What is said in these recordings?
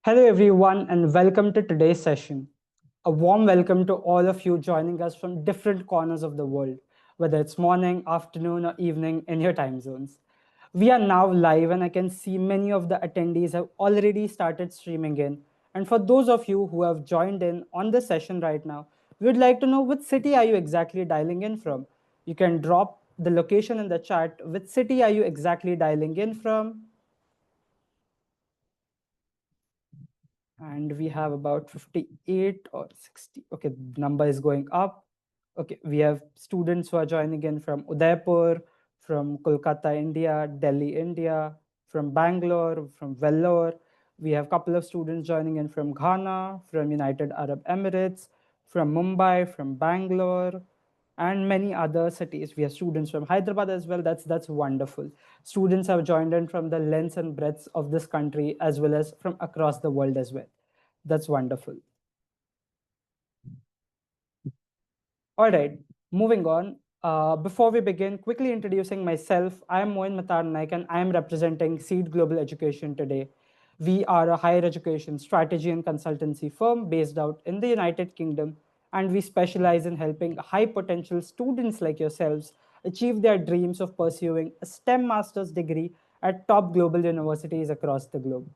Hello, everyone, and welcome to today's session. A warm welcome to all of you joining us from different corners of the world, whether it's morning, afternoon, or evening in your time zones. We are now live, and I can see many of the attendees have already started streaming in. And for those of you who have joined in on this session right now, we would like to know which city are you exactly dialing in from? You can drop the location in the chat. Which city are you exactly dialing in from? And we have about 58 or 60. Okay, number is going up. Okay, we have students who are joining in from Udaipur, from Kolkata, India, Delhi, India, from Bangalore, from Vellore. We have a couple of students joining in from Ghana, from United Arab Emirates, from Mumbai, from Bangalore, and many other cities. We have students from Hyderabad as well. That's wonderful. Students have joined in from the lengths and breadths of this country as well as from across the world as well. That's wonderful. All right, moving on. Before we begin, quickly introducing myself, I am Moin Matar Naik and I am representing Seed Global Education today. We are a higher education strategy and consultancy firm based out in the United Kingdom, and we specialize in helping high potential students like yourselves achieve their dreams of pursuing a STEM master's degree at top global universities across the globe.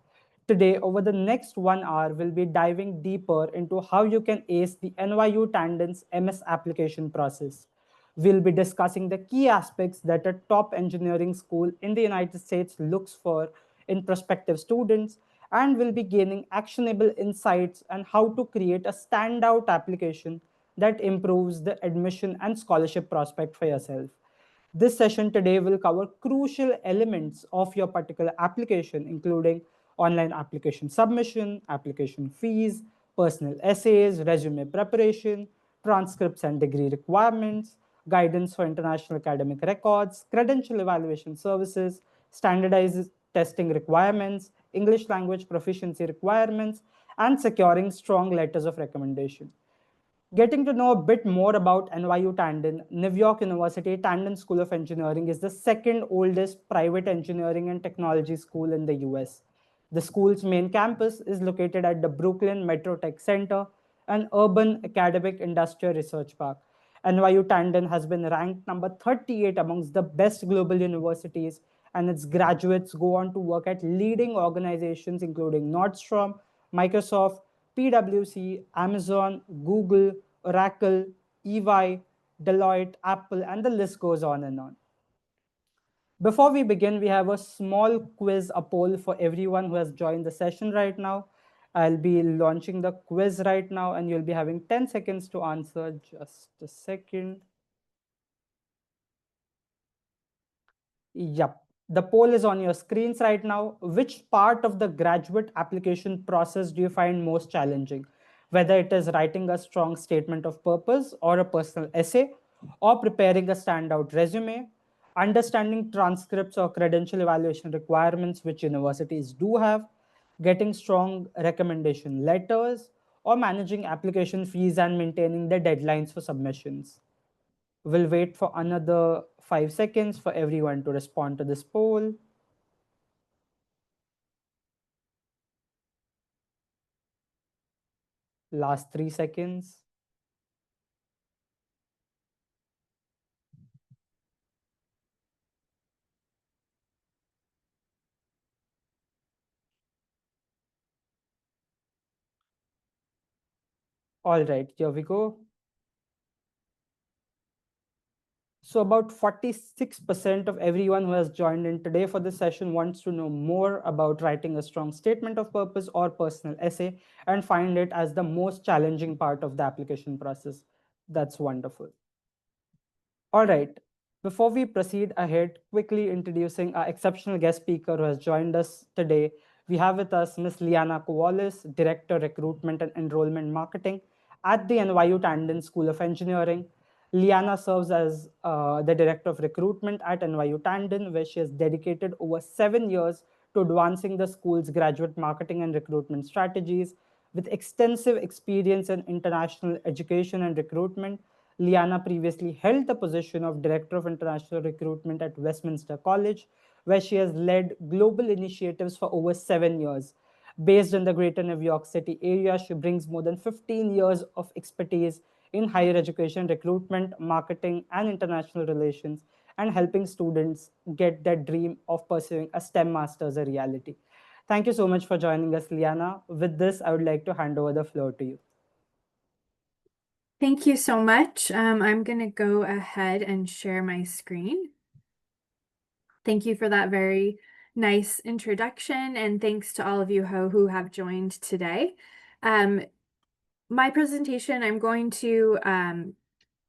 Today, over the next 1 hour, we'll be diving deeper into how you can ace the NYU-Tandon's MS application process. We'll be discussing the key aspects that a top engineering school in the United States looks for in prospective students, and we'll be gaining actionable insights on how to create a standout application that improves the admission and scholarship prospect for yourself. This session today will cover crucial elements of your particular application, including online application submission, application fees, personal essays, resume preparation, transcripts and degree requirements, guidance for international academic records, credential evaluation services, standardized testing requirements, English language proficiency requirements, and securing strong letters of recommendation. Getting to know a bit more about NYU-Tandon, New York University Tandon School of Engineering is the second oldest private engineering and technology school in the US. The school's main campus is located at the Brooklyn Metro Tech Center, an urban academic industrial research park. NYU-Tandon has been ranked number 38 amongst the best global universities, and its graduates go on to work at leading organizations including Nordstrom, Microsoft, PwC, Amazon, Google, Oracle, EY, Deloitte, Apple, and the list goes on and on. Before we begin, we have a small quiz, a poll for everyone who has joined the session right now. I'll be launching the quiz right now, and you'll be having 10 seconds to answer. Just a second. Yep. The poll is on your screens right now. Which part of the graduate application process do you find most challenging? Whether it is writing a strong statement of purpose or a personal essay, or preparing a standout resume, understanding transcripts or credential evaluation requirements, which universities do have, getting strong recommendation letters, or managing application fees and maintaining the deadlines for submissions. We'll wait for another 5 seconds for everyone to respond to this poll. Last 3 seconds. All right, here we go. So about 46% of everyone who has joined in today for this session wants to know more about writing a strong statement of purpose or personal essay and find it as the most challenging part of the application process. That's wonderful. All right. Before we proceed ahead, quickly introducing our exceptional guest speaker who has joined us today. We have with us Ms. Liana Kowalis, Director, Recruitment and Enrollment Marketing at the NYU Tandon School of Engineering. Liana serves as the Director of Recruitment at NYU Tandon, where she has dedicated over 7 years to advancing the school's graduate marketing and recruitment strategies. With extensive experience in international education and recruitment, Liana previously held the position of Director of International Recruitment at Westminster College, where she has led global initiatives for over 7 years. based in the greater New York City area. She brings more than 15 years of expertise in higher education, recruitment, marketing, and international relations, and helping students get their dream of pursuing a STEM master's a reality. Thank you so much for joining us, Liana. With this, I would like to hand over the floor to you. Thank you so much. I'm going to go ahead and share my screen. Thank you for that very nice introduction, and thanks to all of you who have joined today. My presentation, I'm going to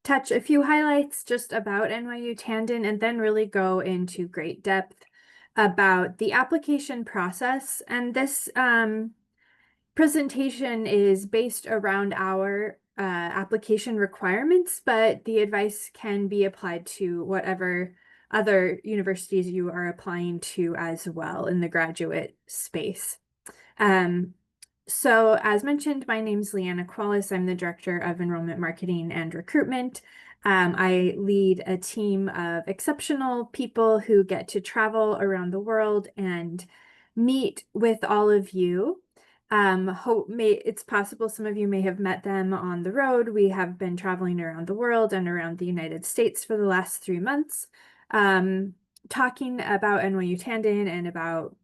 touch a few highlights just about NYU-Tandon and then really go into great depth about the application process. And this presentation is based around our application requirements, but the advice can be applied to whatever other universities you are applying to as well in the graduate space. So as mentioned, my name is Leanna Qualis. I'm the Director of Enrollment Marketing and Recruitment. I lead a team of exceptional people who get to travel around the world and meet with all of you. It's possible some of you may have met them on the road. We have been traveling around the world and around the United States for the last 3 months, talking about NYU-Tandon and about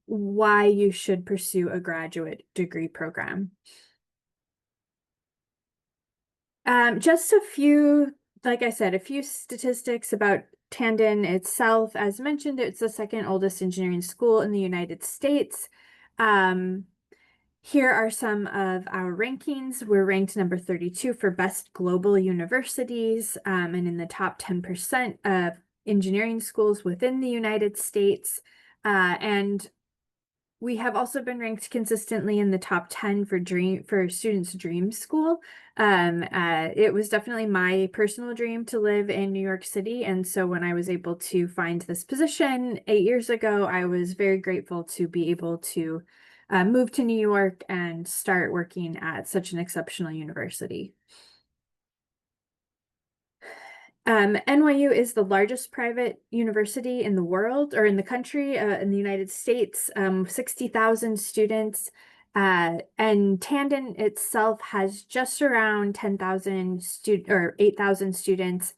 why you should pursue a graduate degree program. Just a few, like I said, a few statistics about Tandon itself. As mentioned, it's the second oldest engineering school in the United States. Here are some of our rankings. We're ranked number 32 for best global universities, and in the top 10% of engineering schools within the United States. And we have also been ranked consistently in the top 10 for students' dream school. It was definitely my personal dream to live in New York City. And so when I was able to find this position 8 years ago, I was very grateful to be able to move to New York and start working at such an exceptional university. NYU is the largest private university in the world, or in the country, in the United States, 60,000 students. And Tandon itself has just around 10,000 or 8,000 students.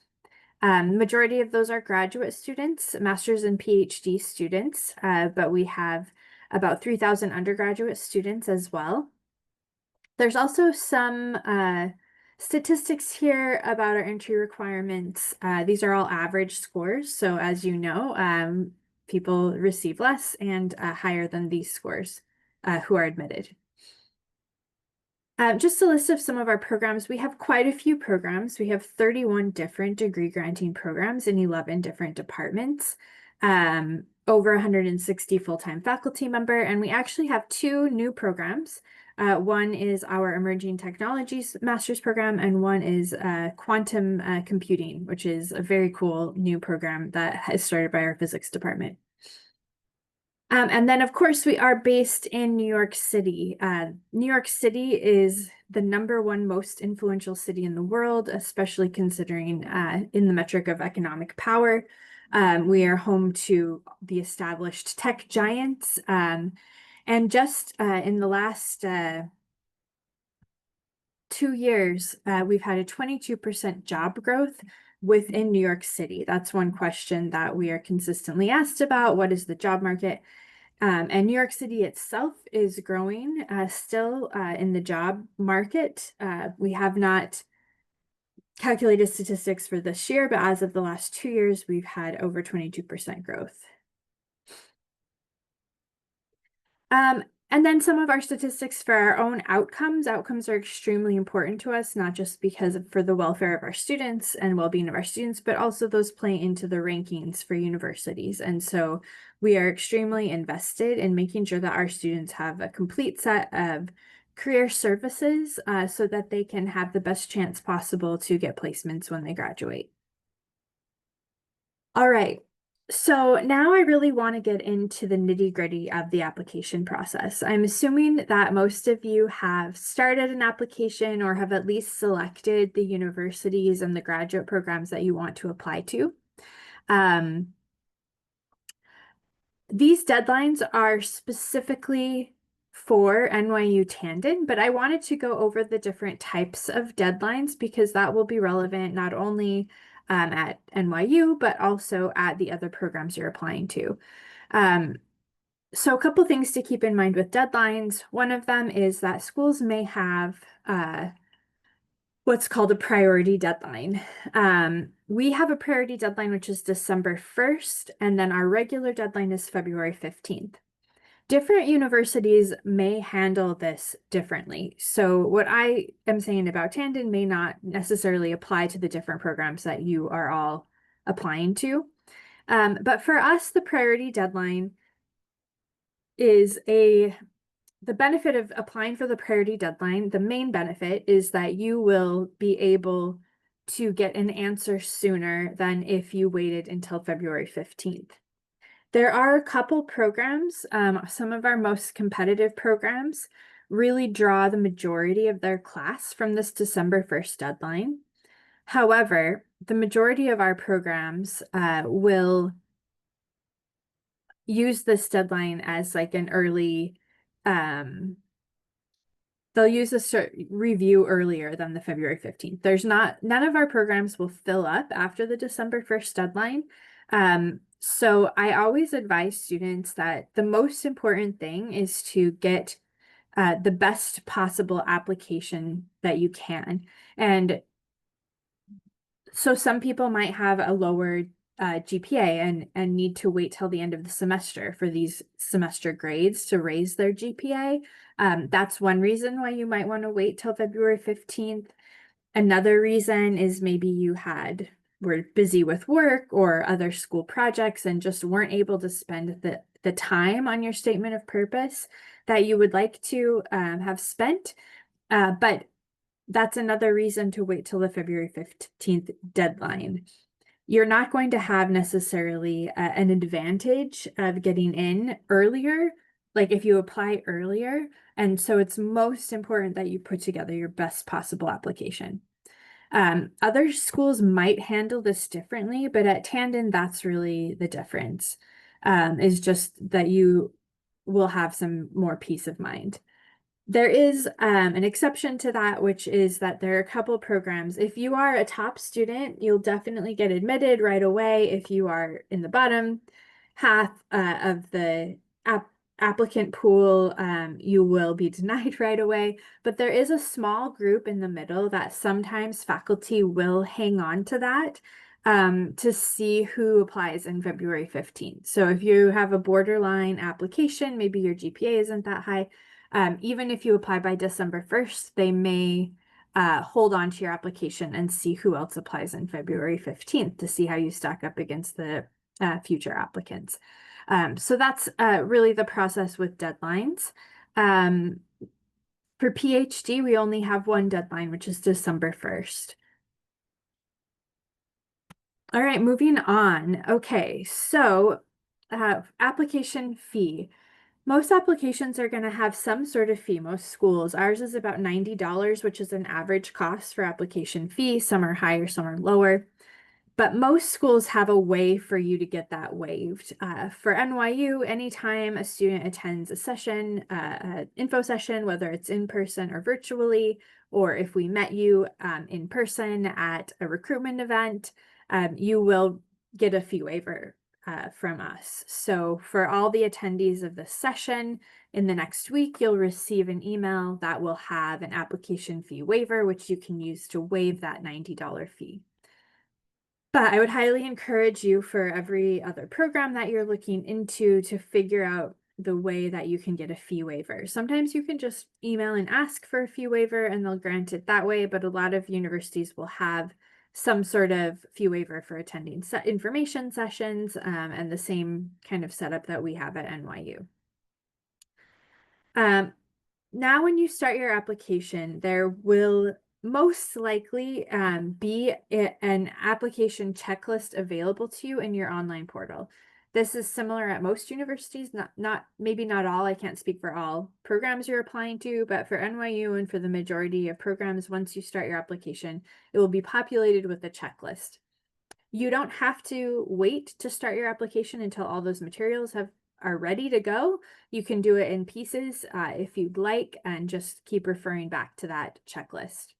Majority of those are graduate students, master's and PhD students, but we have about 3,000 undergraduate students as well. There's also some statistics here about our entry requirements. These are all average scores. So as you know, people receive less and higher than these scores who are admitted. Just a list of some of our programs. We have quite a few programs. We have 31 different degree granting programs in 11 different departments, over 160 full-time faculty member, and we actually have 2 new programs. One is our Emerging Technologies Master's Program, and one is Quantum Computing, which is a very cool new program that is started by our physics department. And then, of course, we are based in New York City. New York City is the #1 most influential city in the world, especially considering in the metric of economic power. We are home to the established tech giants. And just in the last 2 years, we've had a 22% job growth within New York City. That's one question that we are consistently asked about. What is the job market? And New York City itself is growing still in the job market. We have not calculated statistics for this year, but as of the last 2 years, we've had over 22% growth. And then some of our statistics for our own outcomes. Outcomes are extremely important to us, not just because for the welfare of our students and well-being of our students, but also those play into the rankings for universities. And so we are extremely invested in making sure that our students have a complete set of career services so that they can have the best chance possible to get placements when they graduate. All right. So now I really want to get into the nitty-gritty of the application process. I'm assuming that most of you have started an application or have at least selected the universities and the graduate programs that you want to apply to. These deadlines are specifically for NYU-Tandon, but I wanted to go over the different types of deadlines because that will be relevant not only at NYU, but also at the other programs you're applying to. So a couple things to keep in mind with deadlines. One of them is that schools may have what's called a priority deadline. We have a priority deadline, which is December 1st, and then our regular deadline is February 15th. Different universities may handle this differently. So what I am saying about Tandon may not necessarily apply to the different programs that you are all applying to. But for us, the priority deadline is the benefit of applying for the priority deadline. The main benefit is that you will be able to get an answer sooner than if you waited until February 15th. There are a couple programs, some of our most competitive programs really draw the majority of their class from this December 1st deadline. However, the majority of our programs will use this deadline as like an early, they'll use this review earlier than the February 15th. None of our programs will fill up after the December 1st deadline. So I always advise students that the most important thing is to get the best possible application that you can. And so some people might have a lower GPA and need to wait till the end of the semester for these semester grades to raise their GPA. That's one reason why you might want to wait till February 15th. Another reason is maybe you were busy with work or other school projects and just weren't able to spend the time on your statement of purpose that you would like to have spent. But that's another reason to wait till the February 15th deadline. You're not going to have necessarily an advantage of getting in earlier, like if you apply earlier. And so it's most important that you put together your best possible application. Other schools might handle this differently, but at Tandon, that's really the difference, is just that you will have some more peace of mind. There is an exception to that, which is that there are a couple programs. If you are a top student, you'll definitely get admitted right away. If you are in the bottom half of the applicant pool, you will be denied right away. But there is a small group in the middle that sometimes faculty will hang on to that to see who applies in February 15th. So if you have a borderline application, maybe your GPA isn't that high, even if you apply by December 1st, they may hold on to your application and see who else applies in February 15th to see how you stack up against the future applicants. So that's really the process with deadlines. For PhD, we only have one deadline, which is December 1st. All right, moving on. Okay, so application fee. Most applications are going to have some sort of fee, most schools. Ours is about $90, which is an average cost for application fee. Some are higher, some are lower. But most schools have a way for you to get that waived. For NYU, anytime a student attends a session, an info session, whether it's in person or virtually, or if we met you in person at a recruitment event, you will get a fee waiver from us. So for all the attendees of the session in the next week, you'll receive an email that will have an application fee waiver, which you can use to waive that $90 fee. But I would highly encourage you for every other program that you're looking into to figure out the way that you can get a fee waiver. Sometimes you can just email and ask for a fee waiver and they'll grant it that way, but a lot of universities will have some sort of fee waiver for attending information sessions and the same kind of setup that we have at NYU. Now, when you start your application, there will most likely be an application checklist available to you in your online portal. This is similar at most universities, maybe not all. I can't speak for all programs you're applying to, but for NYU and for the majority of programs, once you start your application, it will be populated with a checklist. You don't have to wait to start your application until all those materials have are ready to go. You can do it in pieces if you'd like, and just keep referring back to that checklist.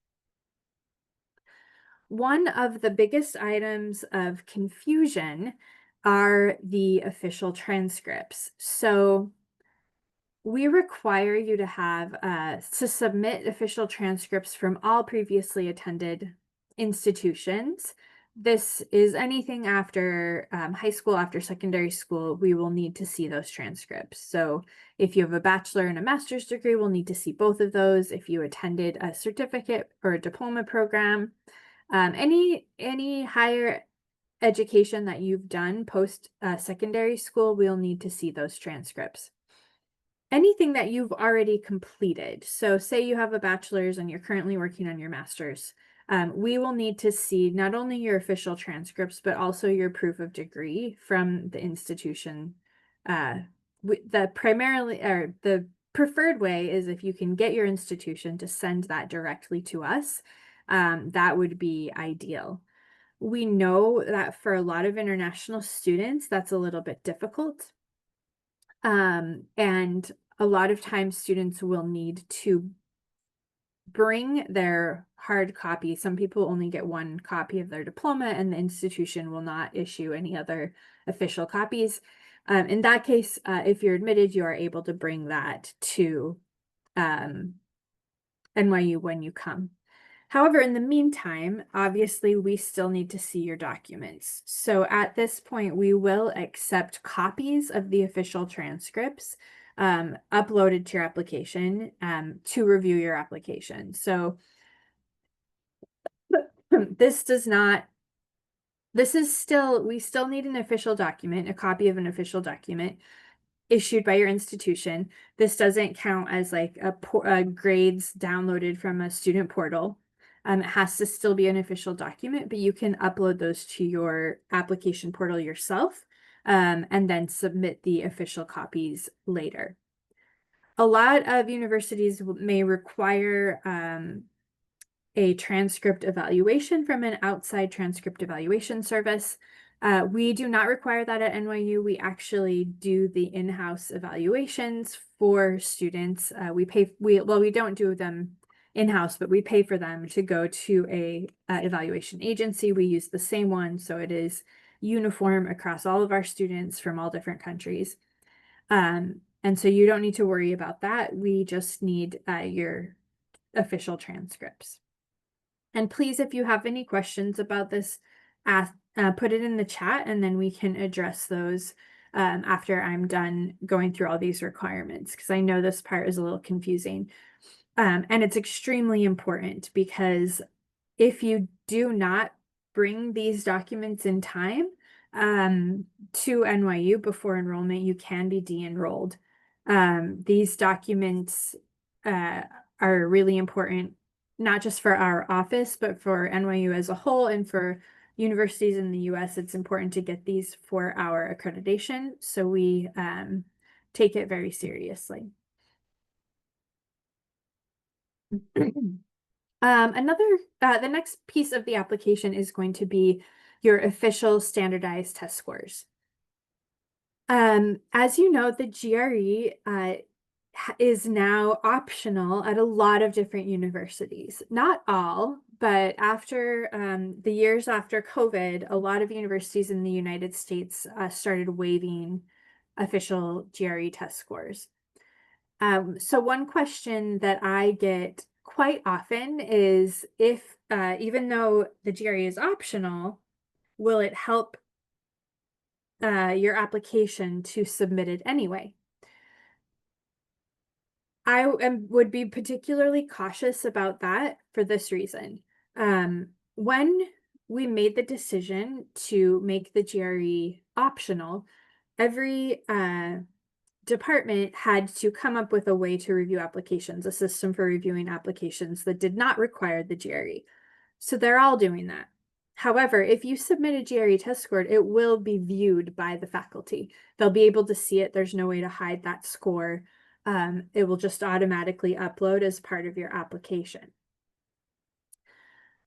One of the biggest items of confusion are the official transcripts. So we require you to have to submit official transcripts from all previously attended institutions. This is anything after high school, after secondary school, we will need to see those transcripts. So if you have a bachelor and a master's degree, we'll need to see both of those. If you attended a certificate or a diploma program, any higher education that you've done post secondary school, we'll need to see those transcripts. Anything that you've already completed. So say you have a bachelor's and you're currently working on your master's. We will need to see not only your official transcripts, but also your proof of degree from the institution. The preferred way is if you can get your institution to send that directly to us. That would be ideal. We know that for a lot of international students, that's a little bit difficult. And a lot of times students will need to bring their hard copy. Some people only get one copy of their diploma, and the institution will not issue any other official copies. In that case, if you're admitted, you are able to bring that to NYU when you come. However, in the meantime, obviously, we still need to see your documents. So at this point, we will accept copies of the official transcripts uploaded to your application to review your application. So we still need an official document, a copy of an official document issued by your institution. This doesn't count as like a grades downloaded from a student portal. It has to still be an official document, but you can upload those to your application portal yourself, and then submit the official copies later. A lot of universities may require a transcript evaluation from an outside transcript evaluation service. We do not require that at NYU. We actually do the in-house evaluations for students. We don't do them in-house, but we pay for them to go to a evaluation agency. We use the same one, so it is uniform across all of our students from all different countries. And so you don't need to worry about that. We just need your official transcripts. And please, if you have any questions about this, put it in the chat, and then we can address those after I'm done going through all these requirements, because I know this part is a little confusing. And it's extremely important, because if you do not bring these documents in time to NYU before enrollment, you can be de-enrolled. These documents are really important, not just for our office, but for NYU as a whole, and for universities in the US. It's important to get these for our accreditation, so we take it very seriously. The next piece of the application is going to be your official standardized test scores. As you know, the GRE is now optional at a lot of different universities. Not all, but after the years after COVID, a lot of universities in the United States started waiving official GRE test scores. So one question that I get quite often is if, even though the GRE is optional, will it help your application to submit it anyway? I would be particularly cautious about that for this reason. When we made the decision to make the GRE optional, every department had to come up with a way to review applications, a system for reviewing applications that did not require the GRE. So they're all doing that. However, if you submit a GRE test score, it will be viewed by the faculty. They'll be able to see it. There's no way to hide that score. It will just automatically upload as part of your application.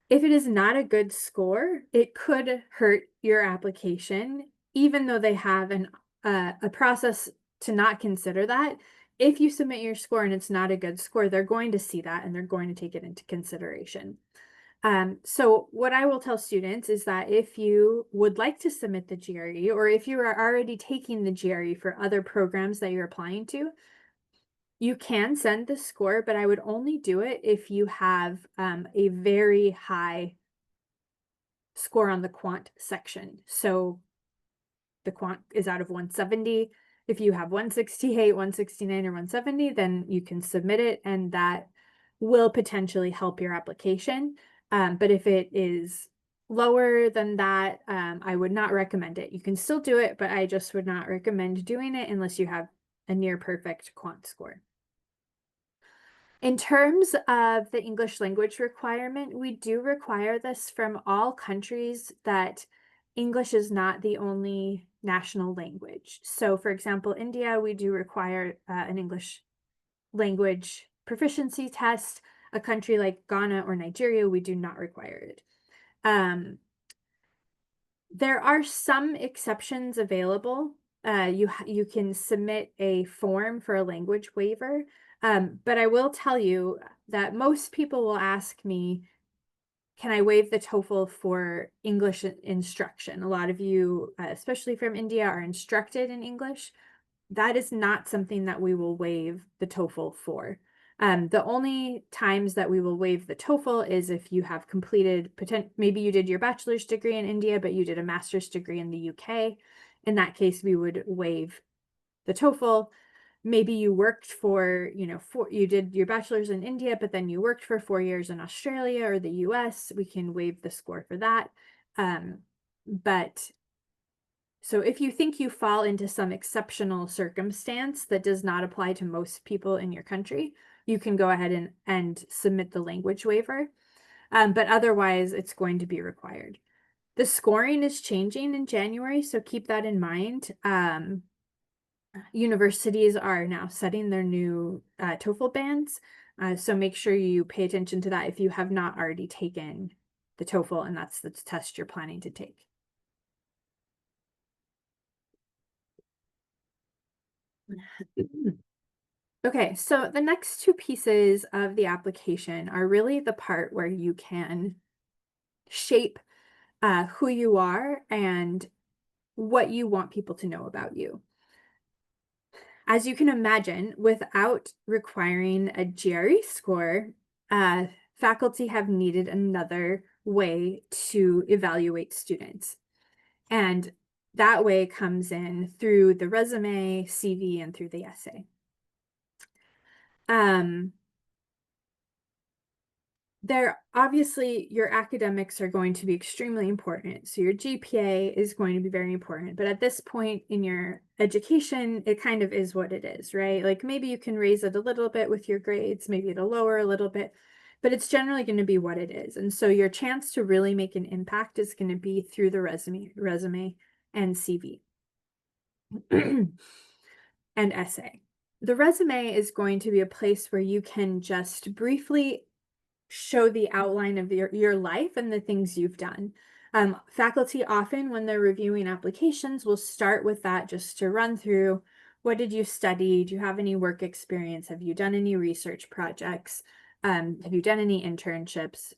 If it is not a good score, it could hurt your application, even though they have a process to not consider that. If you submit your score and it's not a good score, they're going to see that and they're going to take it into consideration. So what I will tell students is that if you would like to submit the GRE, or if you are already taking the GRE for other programs that you're applying to, you can send the score, but I would only do it if you have a very high score on the quant section. So the quant is out of 170. If you have 168, 169, or 170, then you can submit it, and that will potentially help your application. But if it is lower than that, I would not recommend it. You can still do it, but I just would not recommend doing it unless you have a near perfect quant score. In terms of the English language requirement, we do require this from all countries that English is not the only national language. So for example, India, we do require an English language proficiency test. A country like Ghana or Nigeria, we do not require it. There are some exceptions available. You can submit a form for a language waiver, but I will tell you that most people will ask me, can I waive the TOEFL for English instruction? A lot of you, especially from India, are instructed in English. That is not something that we will waive the TOEFL for. The only times that we will waive the TOEFL is if you have completed, maybe you did your bachelor's degree in India, but you did a master's degree in the UK. In that case, we would waive the TOEFL. Maybe you worked for, you did your bachelor's in India, but then you worked for 4 years in Australia or the US. We can waive the score for that. So if you think you fall into some exceptional circumstance that does not apply to most people in your country, you can go ahead and submit the language waiver. But otherwise, it's going to be required. The scoring is changing in January, so keep that in mind. Universities are now setting their new TOEFL bands, so make sure you pay attention to that if you have not already taken the TOEFL and that's the test you're planning to take. Okay, so the next two pieces of the application are really the part where you can shape who you are and what you want people to know about you. As you can imagine, without requiring a GRE score, faculty have needed another way to evaluate students. And that way comes in through the resume, CV, and through the essay. Obviously, your academics are going to be extremely important. So your GPA is going to be very important. But at this point in your education, it kind of is what it is, right? Like maybe you can raise it a little bit with your grades, maybe it'll lower a little bit, but it's generally going to be what it is. And so your chance to really make an impact is going to be through the resume and CV and essay. The resume is going to be a place where you can just briefly show the outline of your life and the things you've done. Faculty often, when they're reviewing applications, will start with that just to run through, what did you study? Do you have any work experience? Have you done any research projects? Have you done any internships?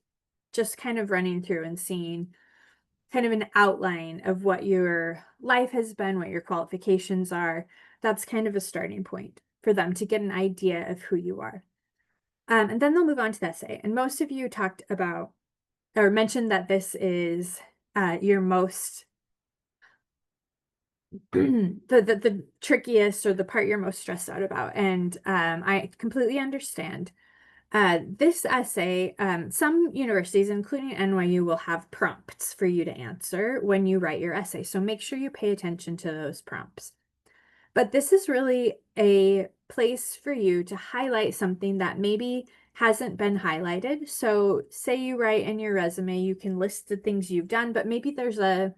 Just kind of running through and seeing kind of an outline of what your life has been, what your qualifications are. That's kind of a starting point for them to get an idea of who you are. And then they'll move on to the essay. And most of you talked about or mentioned that this is your most the trickiest or the part you're most stressed out about. And I completely understand. This essay, some universities, including NYU, will have prompts for you to answer when you write your essay. So make sure you pay attention to those prompts. But this is really a place for you to highlight something that maybe hasn't been highlighted. So say you write in your resume, you can list the things you've done, but maybe there's a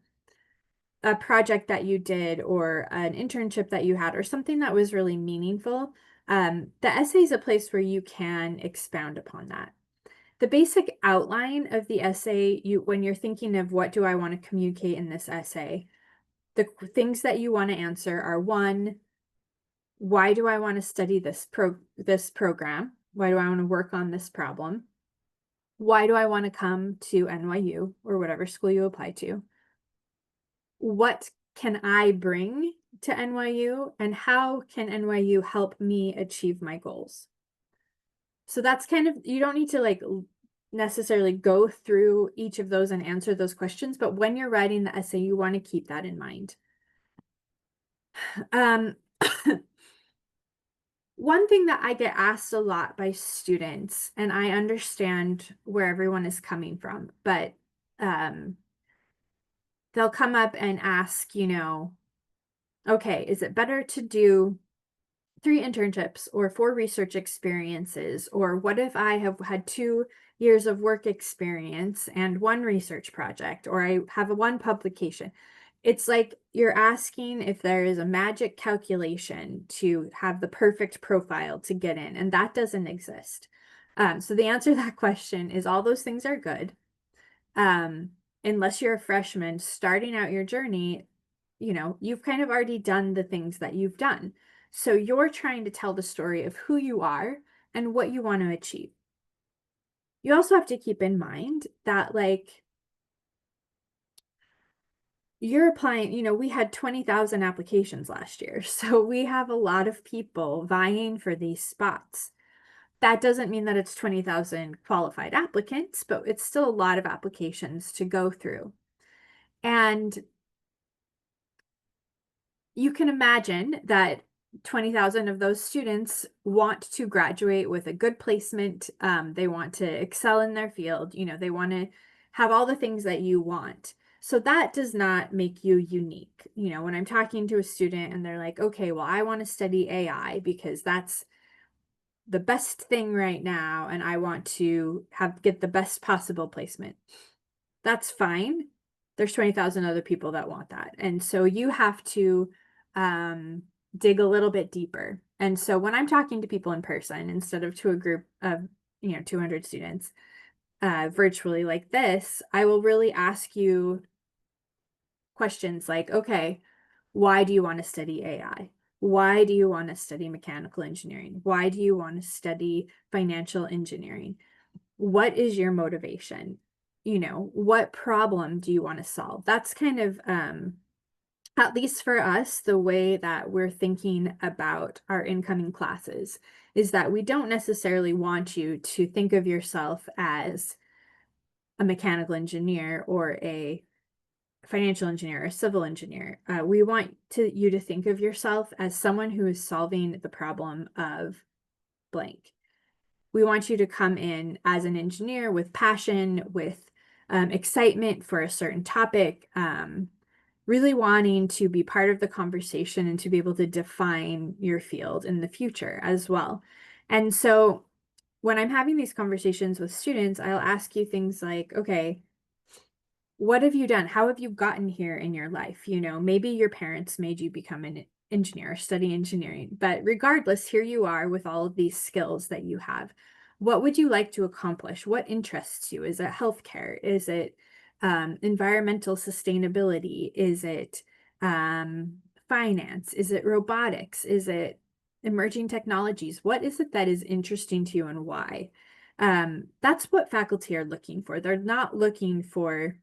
project that you did or an internship that you had or something that was really meaningful. The essay is a place where you can expound upon that. The basic outline of the essay, when you're thinking of what do I want to communicate in this essay, the things that you want to answer are: one, Why do I want to study this program? Why do I want to work on this problem? Why do I want to come to NYU or whatever school you apply to? What can I bring to NYU, and how can NYU help me achieve my goals? So that's kind of, you don't need to like necessarily go through each of those and answer those questions, but when you're writing the essay, you want to keep that in mind. One thing that I get asked a lot by students, and I understand where everyone is coming from, but they'll come up and ask, okay, is it better to do 3 internships or 4 research experiences? Or what if I have had 2 years of work experience and 1 research project, or I have 1 publication? It's like you're asking if there is a magic calculation to have the perfect profile to get in, and that doesn't exist. So the answer to that question is all those things are good. Unless you're a freshman starting out your journey, you've kind of already done the things that you've done. So you're trying to tell the story of who you are and what you want to achieve. You also have to keep in mind that, like, you're applying, we had 20,000 applications last year. So we have a lot of people vying for these spots. That doesn't mean that it's 20,000 qualified applicants, but it's still a lot of applications to go through. And you can imagine that 20,000 of those students want to graduate with a good placement. They want to excel in their field. They want to have all the things that you want. So that does not make you unique. When I'm talking to a student and they're like, okay, well, I want to study AI because that's the best thing right now, and I want to get the best possible placement. That's fine. There's 20,000 other people that want that. And so you have to dig a little bit deeper. And so when I'm talking to people in person, instead of to a group of, 200 students virtually like this, I will really ask you questions like, okay, why do you want to study AI? Why do you want to study mechanical engineering? Why do you want to study financial engineering? What is your motivation? What problem do you want to solve? That's kind of, at least for us, the way that we're thinking about our incoming classes is that we don't necessarily want you to think of yourself as a mechanical engineer or a financial engineer or a civil engineer. We want you to think of yourself as someone who is solving the problem of blank. We want you to come in as an engineer with passion, with excitement for a certain topic, really wanting to be part of the conversation and to be able to define your field in the future as well. And so when I'm having these conversations with students, I'll ask you things like, okay, what have you done? How have you gotten here in your life? Maybe your parents made you become an engineer or study engineering, but regardless, here you are with all of these skills that you have. What would you like to accomplish? What interests you? Is it healthcare? Is it environmental sustainability? Is it finance? Is it robotics? Is it emerging technologies? What is it that is interesting to you and why? That's what faculty are looking for. They're not looking for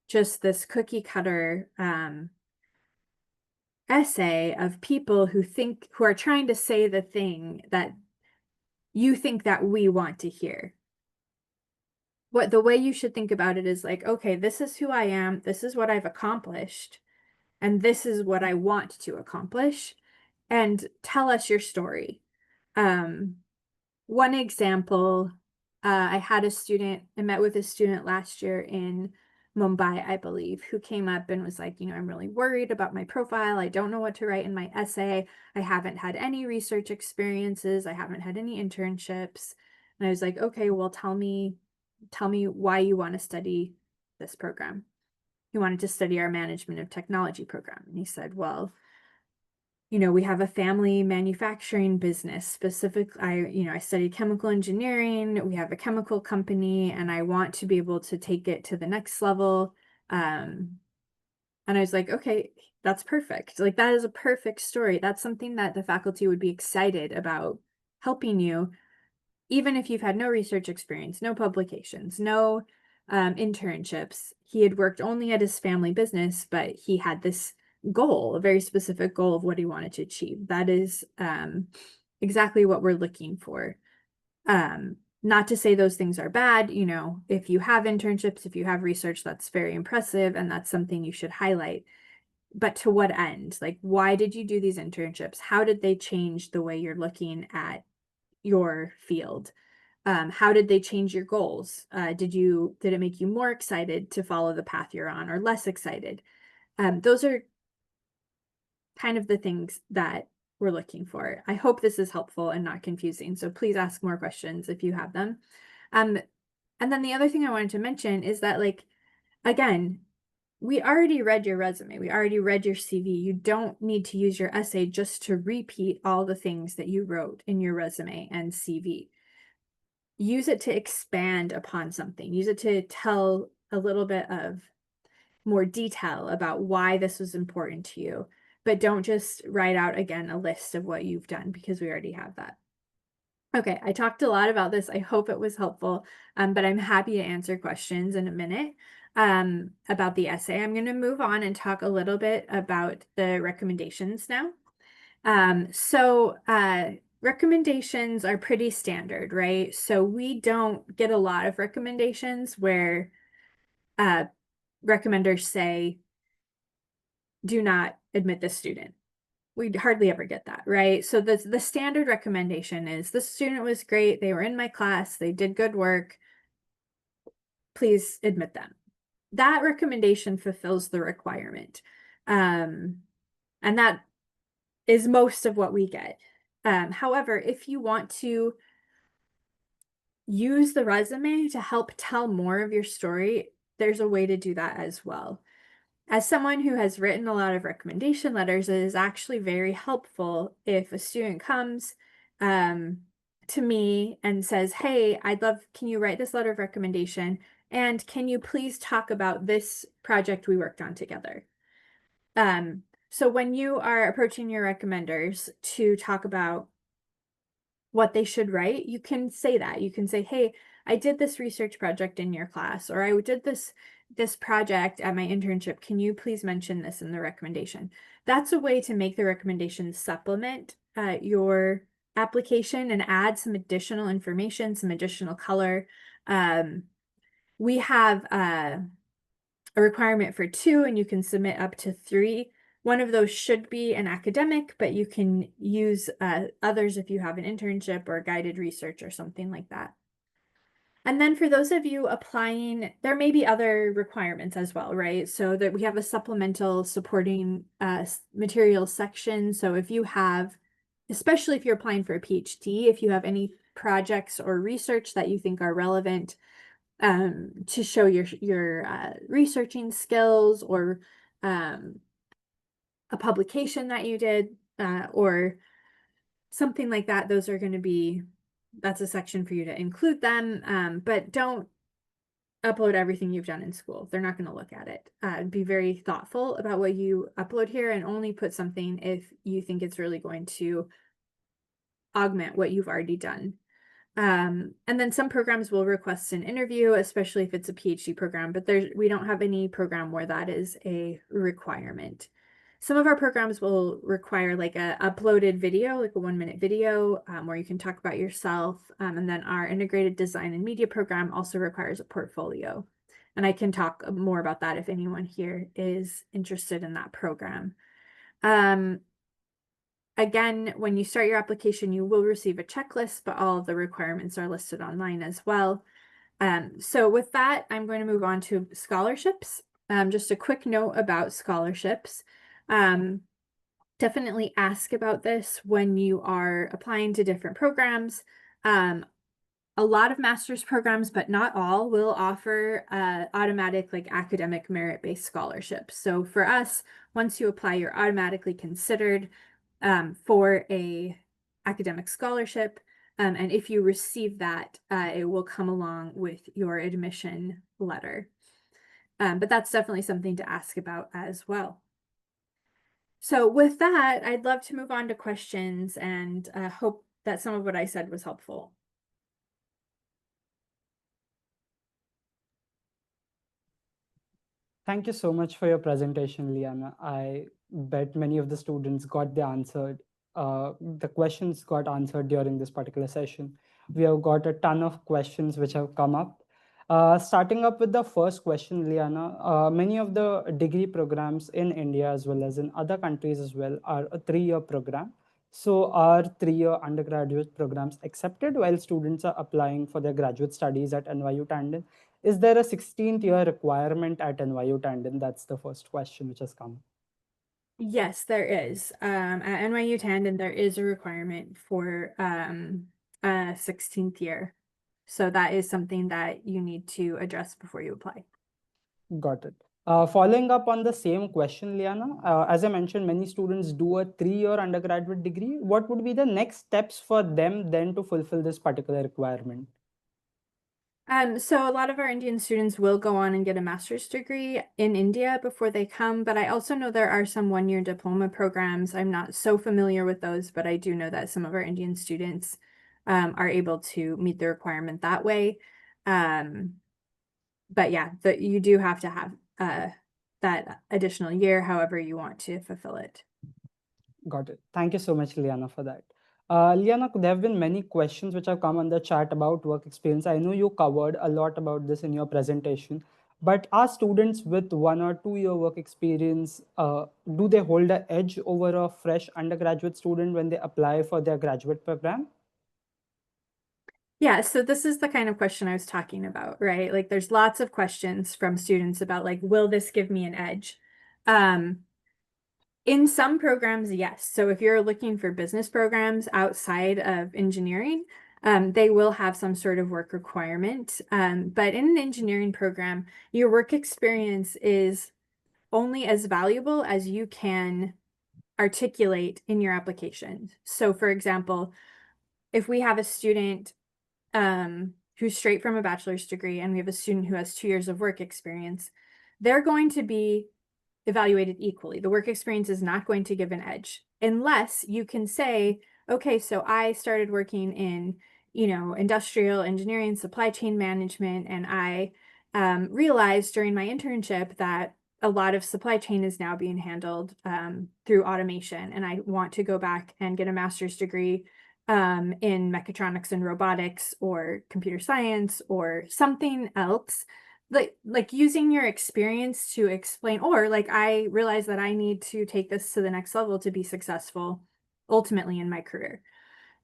just this cookie cutter essay of people who are trying to say the thing that you think that we want to hear. The way you should think about it is like, okay, this is who I am, this is what I've accomplished, and this is what I want to accomplish, and tell us your story. One example, I met with a student last year in Mumbai, I believe, who came up and was like, I'm really worried about my profile. I don't know what to write in my essay. I haven't had any research experiences. I haven't had any internships. And I was like, okay, well, tell me why you want to study this program. He wanted to study our management of technology program. And he said, well, we have a family manufacturing business. I studied chemical engineering. We have a chemical company, and I want to be able to take it to the next level. And I was like, okay, that's perfect. Like, that is a perfect story. That's something that the faculty would be excited about helping you, even if you've had no research experience, no publications, no internships. He had worked only at his family business, but he had this goal, a very specific goal of what he wanted to achieve. That is exactly what we're looking for. Not to say those things are bad, you know, if you have internships, if you have research, that's very impressive and that's something you should highlight. But to what end? Like, why did you do these internships? How did they change the way you're looking at your field? How did they change your goals? Did it make you more excited to follow the path you're on or less excited? Those are kind of the things that we're looking for. I hope this is helpful and not confusing. So please ask more questions if you have them. And then the other thing I wanted to mention is that, like, again, we already read your resume. We already read your CV. You don't need to use your essay just to repeat all the things that you wrote in your resume and CV. Use it to expand upon something. Use it to tell a little bit of more detail about why this was important to you. But don't just write out again a list of what you've done, because we already have that. Okay, I talked a lot about this. I hope it was helpful, but I'm happy to answer questions in a minute about the essay. I'm going to move on and talk a little bit about the recommendations now. Recommendations are pretty standard, right? So we don't get a lot of recommendations where recommenders say, do not admit this student. We hardly ever get that, right? So the standard recommendation is, the student was great, they were in my class, they did good work, please admit them. That recommendation fulfills the requirement. And that is most of what we get. However, if you want to use the resume to help tell more of your story, there's a way to do that as well. As someone who has written a lot of recommendation letters, it is actually very helpful if a student comes to me and says, hey, can you write this letter of recommendation? And can you please talk about this project we worked on together? So when you are approaching your recommenders to talk about what they should write, you can say that. You can say, hey, I did this research project in your class, or I did this project at my internship. Can you please mention this in the recommendation? That's a way to make the recommendation supplement your application and add some additional information, some additional color. We have a requirement for 2, and you can submit up to 3. One of those should be an academic, but you can use others if you have an internship or guided research or something like that. And then for those of you applying, there may be other requirements as well, right? So that we have a supplemental supporting materials section. So if you have, especially if you're applying for a PhD, if you have any projects or research that you think are relevant to show your researching skills, or a publication that you did, or something like that, those are going to be, that's a section for you to include them, but don't upload everything you've done in school. They're not going to look at it. Be very thoughtful about what you upload here, and only put something if you think it's really going to augment what you've already done. And then some programs will request an interview, especially if it's a PhD program, but we don't have any program where that is a requirement. Some of our programs will require like a uploaded video, like a 1-minute video, where you can talk about yourself. And then our integrated design and media program also requires a portfolio. And I can talk more about that if anyone here is interested in that program. Again, when you start your application, you will receive a checklist, but all of the requirements are listed online as well. So with that, I'm going to move on to scholarships. Just a quick note about scholarships. Definitely ask about this when you are applying to different programs. A lot of master's programs, but not all, will offer automatic, like, academic merit-based scholarships. So for us, once you apply, you're automatically considered for a academic scholarship. And if you receive that, it will come along with your admission letter. But that's definitely something to ask about as well. So with that, I'd love to move on to questions and hope that some of what I said was helpful. Thank you so much for your presentation, Liana. I bet many of the students got the questions got answered during this particular session. We have got a ton of questions which have come up. Starting up with the first question, Liana, many of the degree programs in India as well as in other countries as well are a 3-year program. So are 3-year undergraduate programs accepted while students are applying for their graduate studies at NYU-Tandon? Is there a 16th year requirement at NYU-Tandon? That's the first question which has come. Yes, there is. At NYU-Tandon, there is a requirement for a 16th year. So that is something that you need to address before you apply. Got it. Following up on the same question, Liana, as I mentioned, many students do a 3-year undergraduate degree. What would be the next steps for them then to fulfill this particular requirement? So a lot of our Indian students will go on and get a master's degree in India before they come, but I also know there are some one-year diploma programs. I'm not so familiar with those, but I do know that some of our Indian students are able to meet the requirement that way. But yeah, you do have to have that additional year, however you want to fulfill it. Got it. Thank you so much, Liana, for that. Liana, there have been many questions which have come on the chat about work experience. I know you covered a lot about this in your presentation, but are students with 1 or 2 year work experience, do they hold an edge over a fresh undergraduate student when they apply for their graduate program? Yeah, so this is the kind of question I was talking about, right? Like there's lots of questions from students about like, will this give me an edge? In some programs, yes. So if you're looking for business programs outside of engineering, they will have some sort of work requirement. But in an engineering program, your work experience is only as valuable as you can articulate in your application. So for example, if we have a student who's straight from a bachelor's degree and we have a student who has 2 years of work experience, they're going to be evaluated equally. The work experience is not going to give an edge unless you can say, okay, so I started working in, industrial engineering, supply chain management, and I realized during my internship that a lot of supply chain is now being handled through automation, and I want to go back and get a master's degree in mechatronics and robotics or computer science or something else, like using your experience to explain, or like I realize that I need to take this to the next level to be successful ultimately in my career.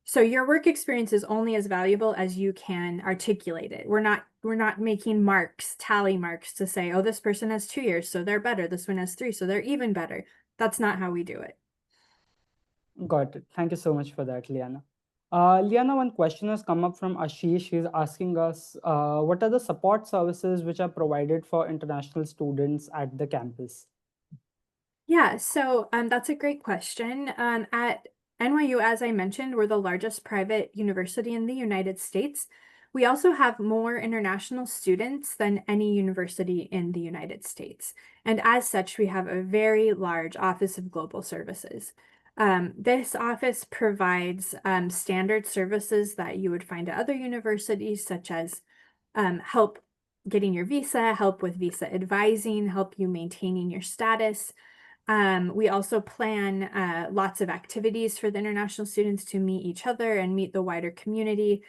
So your work experience is only as valuable as you can articulate it. We're not making marks, tally marks to say, oh, this person has 2 years, so they're better. This one has 3, so they're even better. That's not how we do it. Got it. Thank you so much for that, Liana. Liana, one question has come up from Ashish. He's asking us, what are the support services which are provided for international students at the campus? Yeah, so that's a great question. At NYU, as I mentioned, we're the largest private university in the United States. We also have more international students than any university in the United States. And as such, we have a very large Office of Global Services. This office provides standard services that you would find at other universities, such as help getting your visa, help with visa advising, help you maintaining your status. We also plan lots of activities for the international students to meet each other and meet the wider community.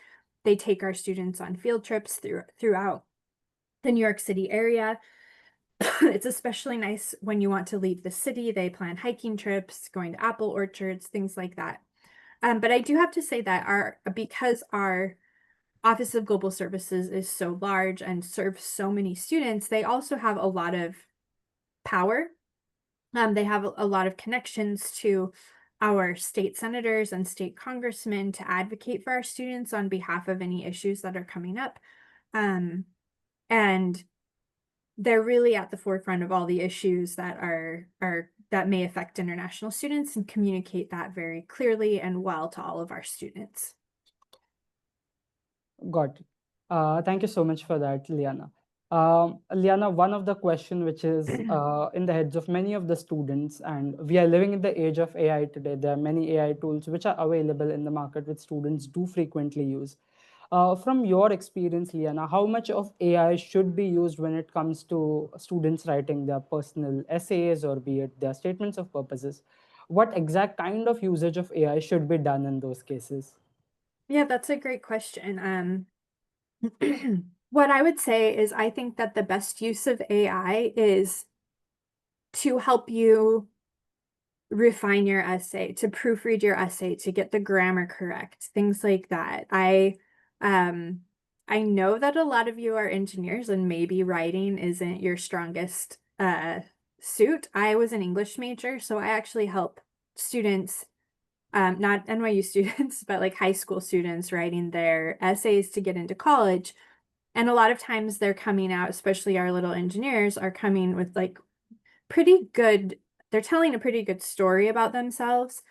They take our students on field trips throughout the New York City area. It's especially nice when you want to leave the city. They plan hiking trips, going to apple orchards, things like that. But I do have to say that because our Office of Global Services is so large and serves so many students, they also have a lot of power. They have a lot of connections to our state senators and state congressmen to advocate for our students on behalf of any issues that are coming up. And they're really at the forefront of all the issues that that may affect international students and communicate that very clearly and well to all of our students. Got it. Thank you so much for that, Liana. Liana, one of the question which is in the heads of many of the students, and we are living in the age of AI today. There are many AI tools which are available in the market which students do frequently use. From your experience, Liana, how much of AI should be used when it comes to students writing their personal essays or be it their statements of purposes? What exact kind of usage of AI should be done in those cases? Yeah, that's a great question. What I would say is I think that the best use of AI is to help you refine your essay, to proofread your essay, to get the grammar correct, things like that. I know that a lot of you are engineers and maybe writing isn't your strongest suit. I was an English major, so I actually help students, not NYU students, but like high school students writing their essays to get into college. And a lot of times they're coming out, especially our little engineers, are coming with like pretty good, they're telling a pretty good story about themselves,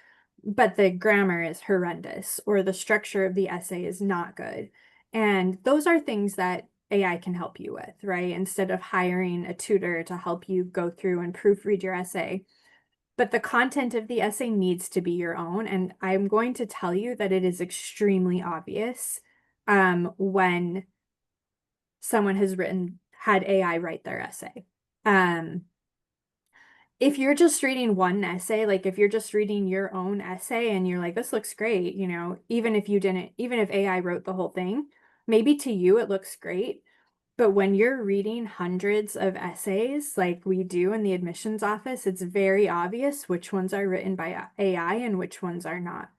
but the grammar is horrendous or the structure of the essay is not good. And those are things that AI can help you with, right? Instead of hiring a tutor to help you go through and proofread your essay. But the content of the essay needs to be your own. And I'm going to tell you that it is extremely obvious when someone has had AI write their essay. If you're just reading one essay, like if you're just reading your own essay and you're like, this looks great, even if AI wrote the whole thing, maybe to you it looks great. But when you're reading hundreds of essays like we do in the admissions office, it's very obvious which ones are written by AI and which ones are not.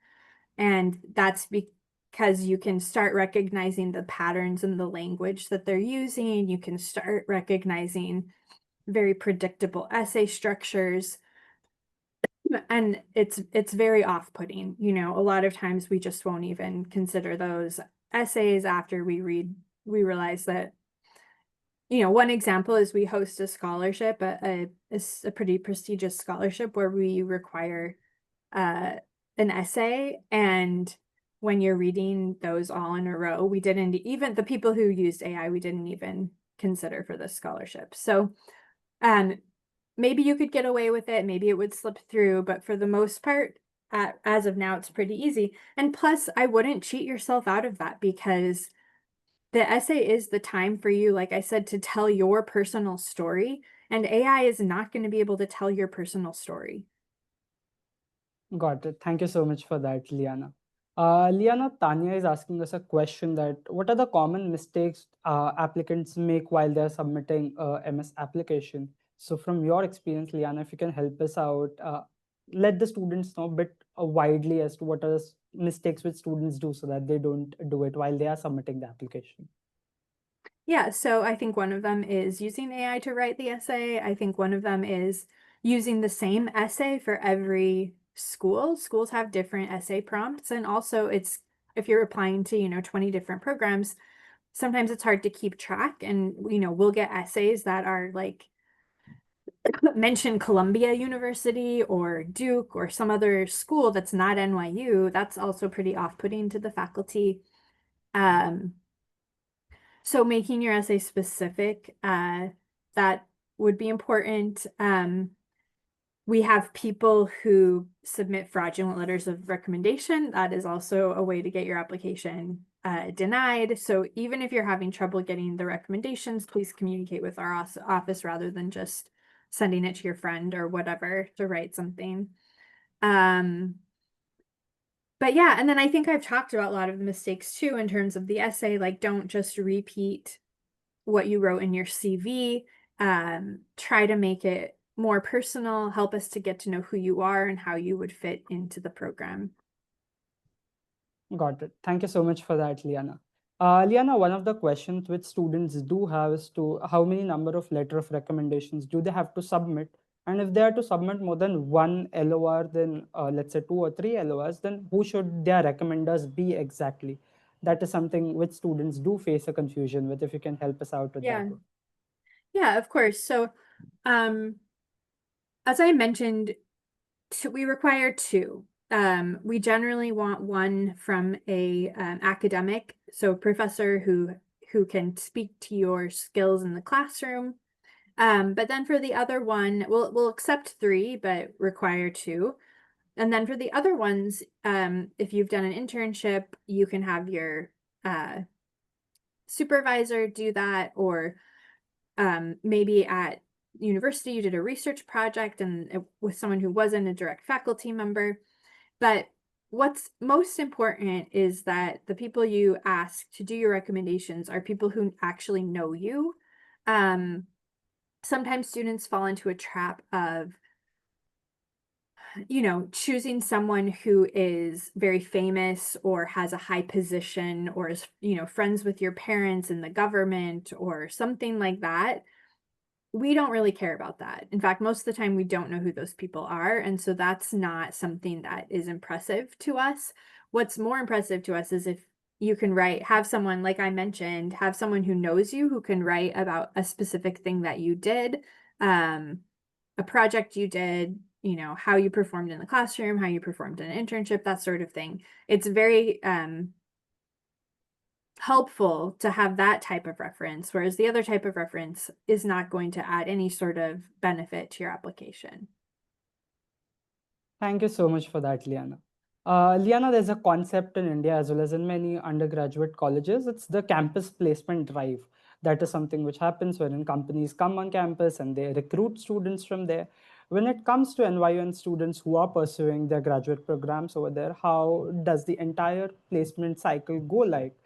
And that's because you can start recognizing the patterns in the language that they're using. You can start recognizing very predictable essay structures. And it's very off-putting. A lot of times we just won't even consider those essays after we realize that, one example is we host a scholarship, a pretty prestigious scholarship where we require an essay. And when you're reading those all in a row, we didn't even, the people who used AI, we didn't even consider for this scholarship. So maybe you could get away with it, maybe it would slip through, but for the most part, as of now, it's pretty easy. And plus, I wouldn't cheat yourself out of that because the essay is the time for you, like I said, to tell your personal story, and AI is not going to be able to tell your personal story. Got it. Thank you so much for that, Liana. Liana, Tanya is asking us a question that what are the common mistakes applicants make while they're submitting a MS application? So from your experience, Liana, if you can help us out, let the students know a bit widely as to what are the mistakes which students do so that they don't do it while they are submitting the application. Yeah, so I think one of them is using AI to write the essay. I think one of them is using the same essay for every school. Schools have different essay prompts, and also if you're applying to, 20 different programs, sometimes it's hard to keep track, and we'll get essays that are like mention Columbia University or Duke or some other school that's not NYU. That's also pretty off-putting to the faculty. So making your essay specific, that would be important. We have people who submit fraudulent letters of recommendation. That is also a way to get your application denied. So even if you're having trouble getting the recommendations, please communicate with our office rather than just sending it to your friend or whatever to write something. But yeah, and then I think I've talked about a lot of the mistakes too in terms of the essay, like don't just repeat what you wrote in your CV. Try to make it more personal, help us to get to know who you are and how you would fit into the program. Got it. Thank you so much for that, Liana. Liana, one of the questions which students do have is to how many number of letter of recommendations do they have to submit? And if they are to submit more than one LOR, then let's say 2 or 3 LORs, then who should their recommenders be exactly? That is something which students do face a confusion with. If you can help us out with that. Yeah. Yeah, of course. So, as I mentioned, we require two. We generally want one from a academic, so professor who can speak to your skills in the classroom. But then for the other one, we'll accept 3, but require 2. And then for the other ones, if you've done an internship, you can have your supervisor do that, or maybe at university you did a research project and with someone who wasn't a direct faculty member. But what's most important is that the people you ask to do your recommendations are people who actually know you. Sometimes students fall into a trap of, choosing someone who is very famous or has a high position or is, friends with your parents in the government or something like that. We don't really care about that. In fact, most of the time we don't know who those people are. And so that's not something that is impressive to us. What's more impressive to us is if you can have someone, like I mentioned, have someone who knows you, who can write about a specific thing that you did, a project you did, how you performed in the classroom, how you performed in an internship, that sort of thing. It's very helpful to have that type of reference, whereas the other type of reference is not going to add any sort of benefit to your application. Thank you so much for that, Liana. Liana, there's a concept in India as well as in many undergraduate colleges. It's the campus placement drive. That is something which happens when companies come on campus and they recruit students from there. When it comes to NYU and students who are pursuing their graduate programs over there, how does the entire placement cycle go like?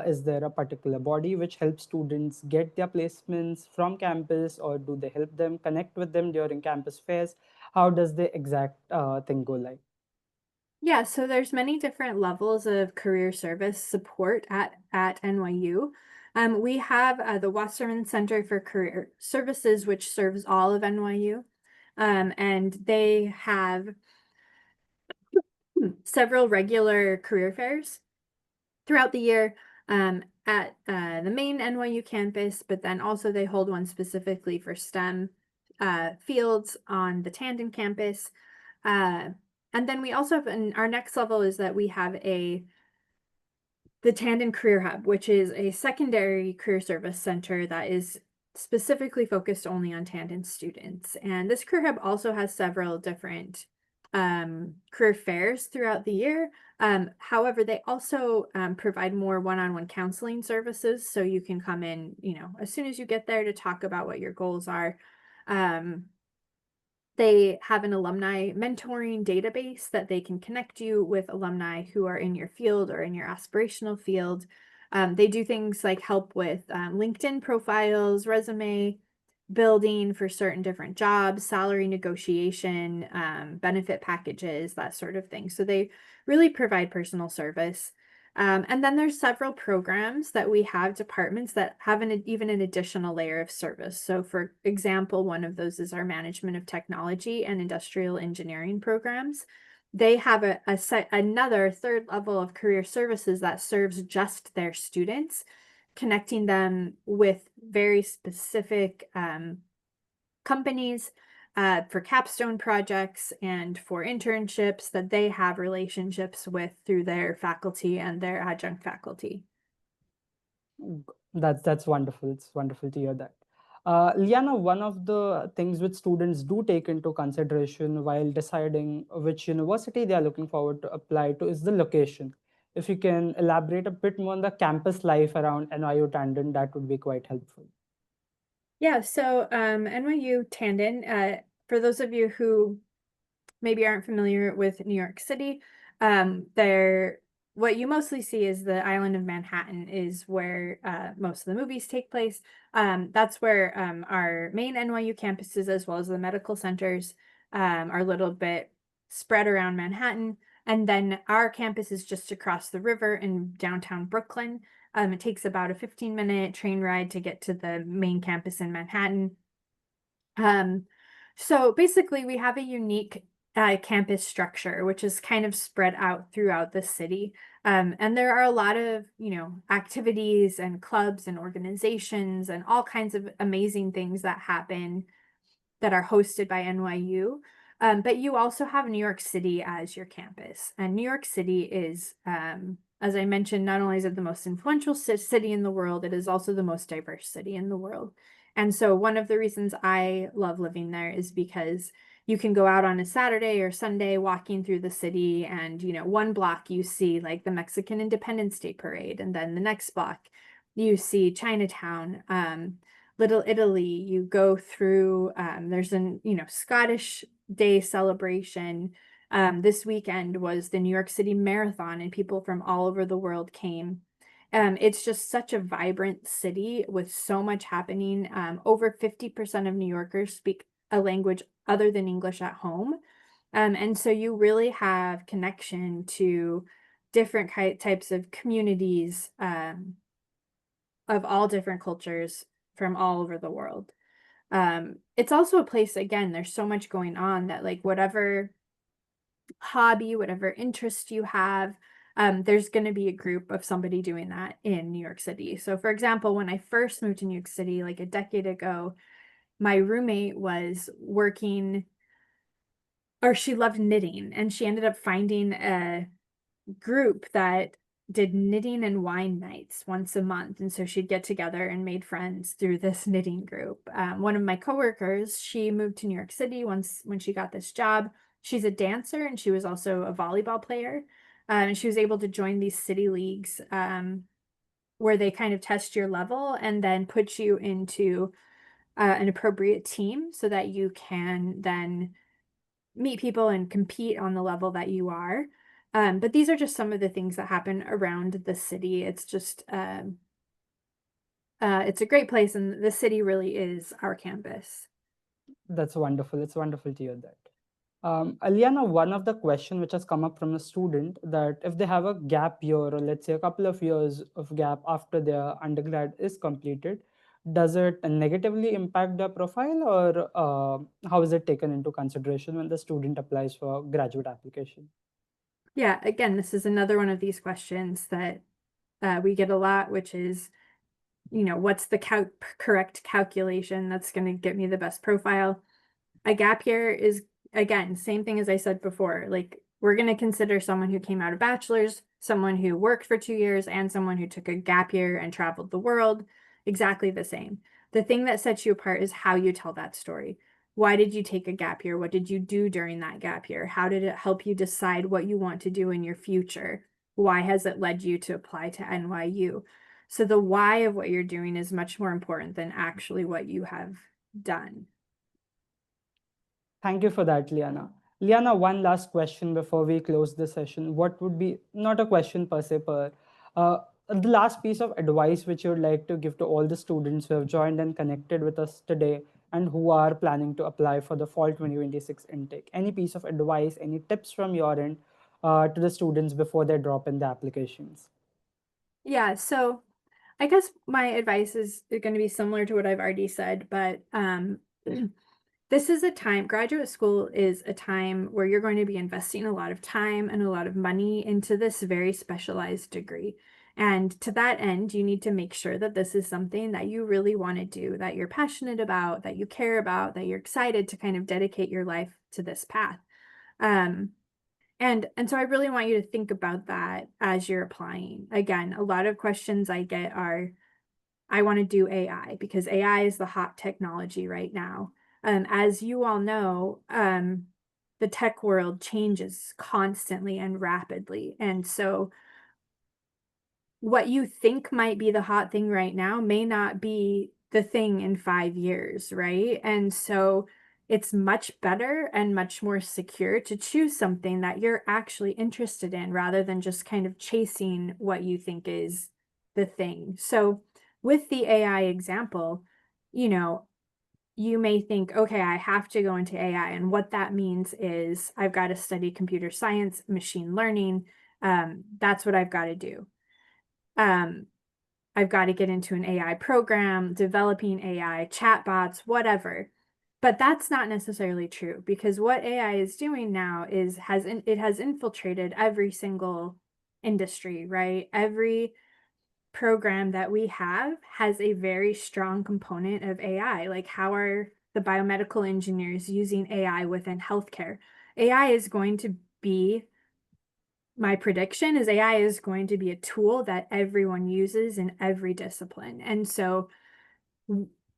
Is there a particular body which helps students get their placements from campus, or do they help them connect with them during campus fairs? How does the exact thing go like? Yeah, so there's many different levels of career service support at NYU. We have the Wasserman Center for Career Services, which serves all of NYU. And they have several regular career fairs throughout the year at the main NYU campus, but then also they hold one specifically for STEM fields on the Tandon campus. And then we also have, our next level is that we have the Tandon Career Hub, which is a secondary career service center that is specifically focused only on Tandon students. And this career hub also has several different career fairs throughout the year. However, they also provide more one-on-one counseling services. So you can come in, as soon as you get there to talk about what your goals are. They have an alumni mentoring database that they can connect you with alumni who are in your field or in your aspirational field. They do things like help with LinkedIn profiles, resume building for certain different jobs, salary negotiation, benefit packages, that sort of thing. So they really provide personal service. And then there's several programs that we have, departments that have even an additional layer of service. So for example, one of those is our management of technology and industrial engineering programs. They have another third level of career services that serves just their students, connecting them with very specific companies for capstone projects and for internships that they have relationships with through their faculty and their adjunct faculty. That's wonderful. It's wonderful to hear that. Liana, one of the things which students do take into consideration while deciding which university they are looking forward to apply to is the location. If you can elaborate a bit more on the campus life around NYU-Tandon, that would be quite helpful. Yeah, so NYU-Tandon, for those of you who maybe aren't familiar with New York City, what you mostly see is the island of Manhattan is where most of the movies take place. That's where our main NYU campuses, as well as the medical centers, are a little bit spread around Manhattan. And then our campus is just across the river in downtown Brooklyn. It takes about a 15-minute train ride to get to the main campus in Manhattan. So basically, we have a unique campus structure, which is kind of spread out throughout the city. And there are a lot of, activities and clubs and organizations and all kinds of amazing things that happen that are hosted by NYU. But you also have New York City as your campus. And New York City is as I mentioned, not only is it the most influential city in the world, it is also the most diverse city in the world. And so one of the reasons I love living there is because you can go out on a Saturday or Sunday walking through the city, and one block you see like the Mexican Independence Day parade, and then the next block you see Chinatown, Little Italy. You go through, there's an Scottish Day celebration. This weekend was the New York City Marathon, and people from all over the world came. It's just such a vibrant city with so much happening. Over 50% of New Yorkers speak a language other than English at home. And so you really have connection to different types of communities, of all different cultures from all over the world. It's also a place, again, there's so much going on that like whatever hobby, whatever interest you have, there's going to be a group of somebody doing that in New York City. So for example, when I first moved to New York City, like a decade ago, my roommate was working, or she loved knitting, and she ended up finding a group that did knitting and wine nights once a month. And so she'd get together and made friends through this knitting group. One of my coworkers, she moved to New York City once when she got this job. She's a dancer, and she was also a volleyball player. And she was able to join these city leagues, where they kind of test your level and then put you into an appropriate team so that you can then meet people and compete on the level that you are. But these are just some of the things that happen around the city. It's just, it's a great place, and the city really is our campus. That's wonderful. It's wonderful to hear that. Aliana, one of the question which has come up from a student, that if they have a gap year, or let's say a couple of years of gap after their undergrad is completed, does it negatively impact their profile, or how is it taken into consideration when the student applies for graduate application? Yeah, again, this is another one of these questions that we get a lot, which is, what's the correct calculation that's going to get me the best profile? A gap year is, again, same thing as I said before. Like, we're going to consider someone who came out of bachelor's, someone who worked for 2 years, and someone who took a gap year and traveled the world, exactly the same. The thing that sets you apart is how you tell that story. Why did you take a gap year? What did you do during that gap year? How did it help you decide what you want to do in your future? Why has it led you to apply to NYU? So the why of what you're doing is much more important than actually what you have done. Thank you for that, Liana. Liana, one last question before we close the session. What would be, not a question per se, but the last piece of advice which you would like to give to all the students who have joined and connected with us today and who are planning to apply for the fall 2026 intake? Any piece of advice, any tips from your end to the students before they drop in the applications? Yeah, so I guess my advice is going to be similar to what I've already said, but this is a time, graduate school is a time where you're going to be investing a lot of time and a lot of money into this very specialized degree. And to that end, you need to make sure that this is something that you really want to do, that you're passionate about, that you care about, that you're excited to kind of dedicate your life to this path. And so I really want you to think about that as you're applying. Again, a lot of questions I get are, I want to do AI because AI is the hot technology right now. As you all know, the tech world changes constantly and rapidly. And so what you think might be the hot thing right now may not be the thing in 5 years, right? And so it's much better and much more secure to choose something that you're actually interested in rather than just kind of chasing what you think is the thing. So with the AI example, you may think, okay, I have to go into AI. And what that means is I've got to study computer science, machine learning. That's what I've got to do. I've got to get into an AI program, developing AI, chatbots, whatever. But that's not necessarily true, because what AI is doing now is it has infiltrated every single industry, right? Every program that we have has a very strong component of AI. Like, how are the biomedical engineers using AI within healthcare? AI is going to be my prediction is AI is going to be a tool that everyone uses in every discipline. And so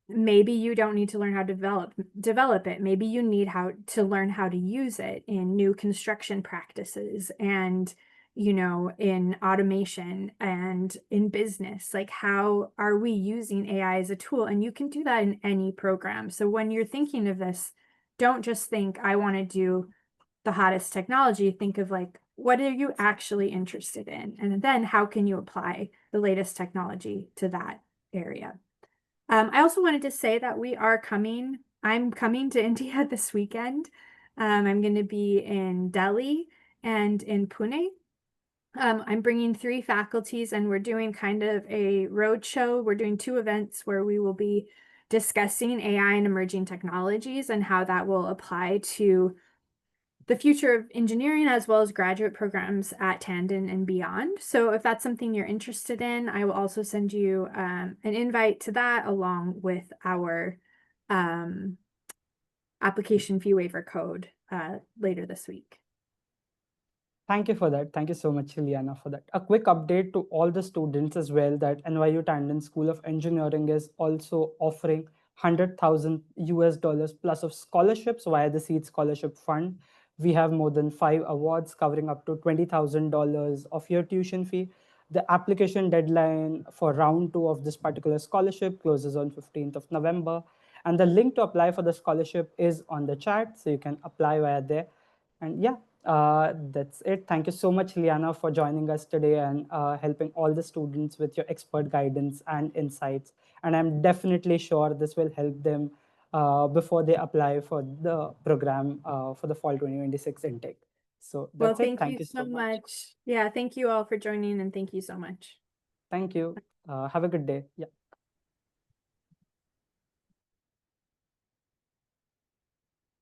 maybe you don't need to learn how to develop it. Maybe you need to learn how to use it in new construction practices and, in automation and in business. Like, how are we using AI as a tool? And you can do that in any program. So when you're thinking of this, don't just think, I want to do the hottest technology. Think of like, what are you actually interested in? And then how can you apply the latest technology to that area? I also wanted to say that I'm coming to India this weekend. I'm going to be in Delhi and in Pune. I'm bringing 3 faculties and we're doing kind of a road show. We're doing 2 events where we will be discussing AI and emerging technologies and how that will apply to the future of engineering as well as graduate programs at Tandon and beyond. So if that's something you're interested in, I will also send you an invite to that along with our application fee waiver code later this week. Thank you for that. Thank you so much, Liana, for that. A quick update to all the students as well that NYU-Tandon School of Engineering is also offering $100,000 plus of scholarships via the Seed Scholarship Fund. We have more than 5 awards covering up to $20,000 of your tuition fee. The application deadline for round 2 of this particular scholarship closes on 15th of November. And the link to apply for the scholarship is on the chat, so you can apply via there. And yeah, that's it. Thank you so much, Liana, for joining us today and helping all the students with your expert guidance and insights. And I'm definitely sure this will help them before they apply for the program for the fall 2026 intake. So that's it. Thank you so much. Yeah, thank you all for joining and thank you so much. Thank you. Have a good day. Yeah.